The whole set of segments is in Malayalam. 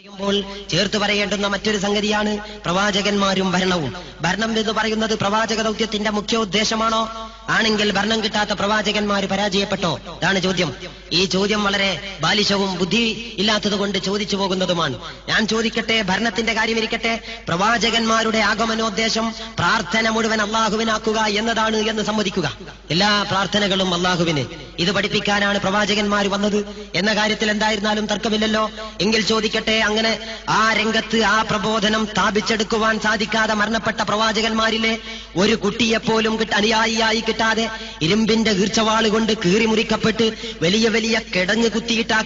പറയുമ്പോൾ ചേർത്ത് പറയേണ്ടുന്ന മറ്റൊരു സംഗതിയാണ് പ്രവാചകന്മാരും ഭരണവും. ഭരണം എന്ന് പറയുന്നത് പ്രവാചക ദൗത്യത്തിന്റെ മുഖ്യോദ്ദേശമാണോ? ആണെങ്കിൽ ഭരണം കിട്ടാത്ത പ്രവാചകന്മാർ പരാജയപ്പെട്ടോ? ഇതാണ് ചോദ്യം. ഈ ചോദ്യം വളരെ ബാലിശവും ബുദ്ധി ഇല്ലാത്തതുകൊണ്ട് ചോദിച്ചു പോകുന്നതുമാണ്. ഞാൻ ചോദിക്കട്ടെ, ഭരണത്തിന്റെ കാര്യമിരിക്കട്ടെ, പ്രവാചകന്മാരുടെ ആഗമനോദ്ദേശം പ്രാർത്ഥന മുഴുവൻ അള്ളാഹുവിനാക്കുക എന്നതാണ് എന്ന് സമ്മതിക്കുക. എല്ലാ പ്രാർത്ഥനകളും അള്ളാഹുവിന്, ഇത് പഠിപ്പിക്കാനാണ് പ്രവാചകന്മാർ വന്നത് എന്ന കാര്യത്തിൽ എന്തായിരുന്നാലും തർക്കമില്ലല്ലോ. എങ്കിൽ ചോദിക്കട്ടെ, അങ്ങനെ ആ രംഗത്ത് ആ പ്രബോധനം സ്ഥാപിച്ചെടുക്കുവാൻ സാധിക്കാതെ മരണപ്പെട്ട പ്രവാചകന്മാരിലെ ഒരു കുട്ടിയെപ്പോലും അനുയായിയായി കിട്ടാതെ ഇരുമ്പിന്റെ ഈർച്ചവാള് കൊണ്ട് കീറി മുറിക്കപ്പെട്ട് വലിയ വലിയ കിടങ്ങ് കുത്തിയിട്ട് ആ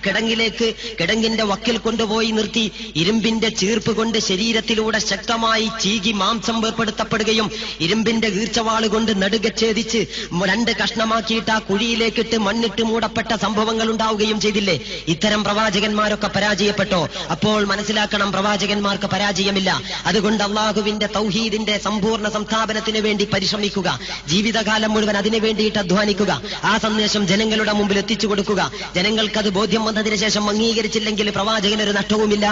കിടങ്ങിന്റെ വക്കിൽ കൊണ്ടുപോയി നിർത്തി ഇരുമ്പിന്റെ ചീർപ്പ് കൊണ്ട് ശരീരത്തിലൂടെ ശക്തമായി ചീകി മാംസം വേർപ്പെടുത്തപ്പെടുകയും ഇരുമ്പിന്റെ ഈർച്ചവാള് കൊണ്ട് നടുക ഛേദിച്ച് 2 കഷ്ണമാക്കിയിട്ട് ആ കുഴിയിലേക്കിട്ട് മണ്ണിട്ട് മൂടപ്പെട്ട സംഭവങ്ങൾ ഉണ്ടാവുകയും ചെയ്തില്ലേ? ഇത്തരം പ്രവാചകന്മാരൊക്കെ പരാജയപ്പെട്ടോ? അപ്പോൾ മനസ്സിലാക്കണം, പ്രവാചകന്മാർക്ക് പരാജയമില്ല. അതുകൊണ്ട് അള്ളാഹുവിന്റെ തൗഹീദിന്റെ സമ്പൂർണ്ണ സംസ്ഥാപനത്തിന് വേണ്ടി പരിശ്രമിക്കുക, ജീവിതകാലം മുഴുവൻ അതിനു വേണ്ടിയിട്ട് അധ്വാനിക്കുക, ആ സന്ദേശം ജനങ്ങളുടെ മുമ്പിൽ എത്തിച്ചു കൊടുക്കുക. ജനങ്ങൾക്കത് ബോധ്യം വന്നതിന് ശേഷം അംഗീകരിച്ചില്ലെങ്കിൽ പ്രവാചകനൊരു നഷ്ടവുമില്ല.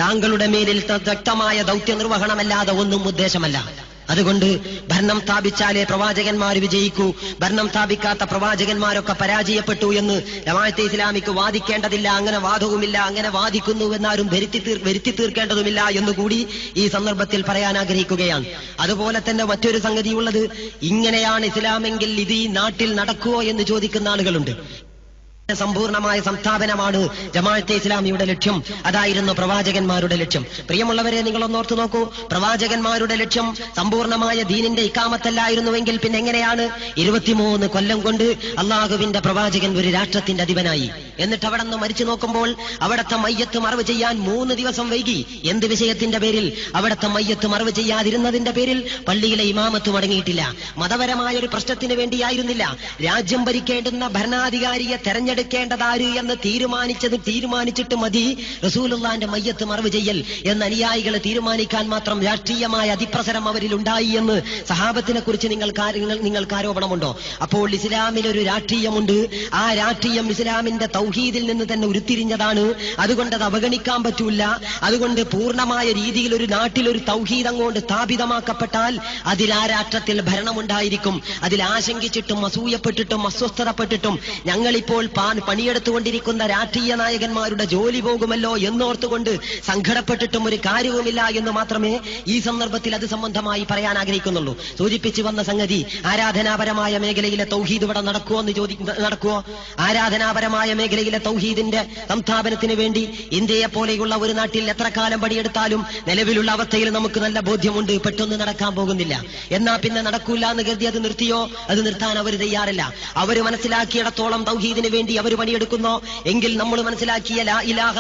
താങ്കളുടെ മേലിൽ വ്യക്തമായ ദൗത്യ നിർവഹണമല്ലാതെ ഒന്നും ഉദ്ദേശമല്ല. അതുകൊണ്ട് ഭരണം സ്ഥാപിച്ചാലേ പ്രവാചകന്മാർ വിജയിക്കൂ, ഭരണം സ്ഥാപിക്കാത്ത പ്രവാചകന്മാരൊക്കെ പരാജയപ്പെട്ടു എന്ന് ജമാഅത്തെ ഇസ്ലാമിക്ക് വാദിക്കേണ്ടതില്ല. അങ്ങനെ വാദവുമില്ല, അങ്ങനെ വാദിക്കുന്നു എന്നാരും വരുത്തി തീർക്കേണ്ടതുമില്ല എന്നുകൂടി ഈ സന്ദർഭത്തിൽ പറയാൻ ആഗ്രഹിക്കുകയാണ്. അതുപോലെ തന്നെ മറ്റൊരു സംഗതിയുള്ളത്, ഇങ്ങനെയാണ് ഇസ്ലാമെങ്കിൽ ഇത് ഈ നാട്ടിൽ നടക്കുമോ എന്ന് ചോദിക്കുന്ന ആളുകളുണ്ട്. സമ്പൂർണമായ സംസ്ഥാപനമാണ് ജമാഅത്തെ ഇസ്ലാമിയുടെ ലക്ഷ്യം. അതായിരുന്നു പ്രവാചകന്മാരുടെ ലക്ഷ്യം. പ്രിയമുള്ളവരെ, നിങ്ങളൊന്നോർത്തു നോക്കൂ, പ്രവാചകന്മാരുടെ ലക്ഷ്യം സമ്പൂർണമായ ദീനിന്റെ ഇക്കാമത്തല്ലായിരുന്നുവെങ്കിൽ പിന്നെ എങ്ങനെയാണ് 23 കൊല്ലം കൊണ്ട് അള്ളാഹുവിന്റെ പ്രവാചകൻ ഒരു രാഷ്ട്രത്തിന്റെ അധിപനായി? എന്നിട്ട് അവിടെ നിന്ന് മരിച്ചു നോക്കുമ്പോൾ അവിടത്തെ മയ്യത്ത് മറവ് ചെയ്യാൻ 3 ദിവസം വൈകി. എന്ത് വിഷയത്തിന്റെ പേരിൽ? അവിടത്തെ മയ്യത്ത് മറവ് ചെയ്യാതിരുന്നതിന്റെ പേരിൽ പള്ളിയിലെ ഇമാമത്ത് മടങ്ങിയിട്ടില്ല. മതപരമായ ഒരു പ്രശ്നത്തിന് വേണ്ടിയായിരുന്നില്ല. രാജ്യം ഭരിക്കേണ്ടുന്ന ഭരണാധികാരിയെ തെരഞ്ഞെടുക്കേണ്ടതാര് എന്ന് തീരുമാനിച്ചിട്ട് മതി റസൂലുള്ളാന്റെ മയ്യത്ത് മറവ് ചെയ്യൽ എന്ന് അനുയായികൾ തീരുമാനിക്കാൻ മാത്രം രാഷ്ട്രീയമായ അതിപ്രസരം അവരിൽ ഉണ്ടായി എന്ന് സഹാബത്തിനെ കുറിച്ച് നിങ്ങൾക്ക് ആരോപണമുണ്ടോ? അപ്പോൾ ഇസ്ലാമിൽ ഒരു രാഷ്ട്രീയമുണ്ട്. ആ രാഷ്ട്രീയം ഇസ്ലാമിന്റെ തൗഹീദിൽ നിന്ന് തന്നെ ഉരുത്തിരിഞ്ഞതാണ്. അതുകൊണ്ട് അത് അവഗണിക്കാൻ പറ്റൂല. അതുകൊണ്ട് പൂർണ്ണമായ രീതിയിൽ ഒരു നാട്ടിൽ ഒരു തൗഹീദ് അങ്ങോട്ട് സ്ഥാപിതമാക്കപ്പെട്ടാൽ അതിൽ ആ രാഷ്ട്രത്തിൽ ഭരണമുണ്ടായിരിക്കും. അതിൽ ആശങ്കിച്ചിട്ടും അസൂയപ്പെട്ടിട്ടും അസ്വസ്ഥതപ്പെട്ടിട്ടും ഞങ്ങളിപ്പോൾ പണിയെടുത്തുകൊണ്ടിരിക്കുന്ന രാഷ്ട്രീയ നായകന്മാരുടെ ജോലി പോകുമല്ലോ എന്നോർത്തുകൊണ്ട് സങ്കടപ്പെട്ടിട്ടും ഒരു കാര്യവുമില്ല എന്ന് മാത്രമേ ഈ സന്ദർഭത്തിൽ അത് സംബന്ധമായി പറയാൻ ആഗ്രഹിക്കുന്നുള്ളൂ. സൂചിപ്പിച്ചു വന്ന സംഗതി, ആരാധനാപരമായ മേഖലയിലെ തൗഹീദ് ഇവിടെ നടക്കുമോ? ആരാധനാപരമായ മേഖലയിലെ തൗഹീദിന്റെ സംസ്ഥാപനത്തിന് വേണ്ടി ഇന്ത്യയെ പോലെയുള്ള ഒരു നാട്ടിൽ എത്ര കാലം പണിയെടുത്താലും നിലവിലുള്ള അവസ്ഥയിൽ നമുക്ക് നല്ല ബോധ്യമുണ്ട്, പെട്ടെന്ന് നടക്കാൻ പോകുന്നില്ല. എന്നാ പിന്നെ നടക്കൂല എന്ന് കരുതി അത് നിർത്തിയോ? അത് നിർത്താൻ അവർ തയ്യാറല്ല. അവർ മനസ്സിലാക്കിയിടത്തോളം തൗഹീദിന് വേണ്ടി അവർ പണിയെടുക്കുന്നോ? എങ്കിൽ നമ്മൾ മനസ്സിലാക്കിയ ലാ ഇലാഹ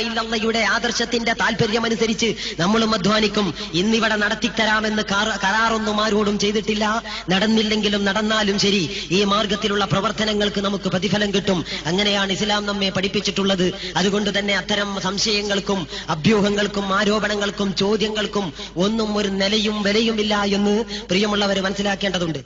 ഇല്ലല്ലാഹയുടെ ആദർശത്തിന്റെ താല്പര്യമനുസരിച്ച് നമ്മളും അധ്വാനിക്കും. ഇന്നിവിടെ നടത്തിത്തരാമെന്ന് കരാറൊന്നും ആരോടും ചെയ്തിട്ടില്ല. നടന്നില്ലെങ്കിലും നടന്നാലും ശരി, ഈ മാർഗത്തിലുള്ള പ്രവർത്തനങ്ങൾക്ക് നമുക്ക് പ്രതിഫലം കിട്ടും. അങ്ങനെയാണ് ഇസ്ലാം നമ്മെ പഠിപ്പിച്ചിട്ടുള്ളത്. അതുകൊണ്ട് തന്നെ അത്തരം സംശയങ്ങൾക്കും അഭ്യൂഹങ്ങൾക്കും ആരോപണങ്ങൾക്കും ചോദ്യങ്ങൾക്കും ഒന്നും ഒരു നിലയും വിലയുമില്ല എന്ന് പ്രിയമുള്ളവർ മനസ്സിലാക്കേണ്ടതുണ്ട്.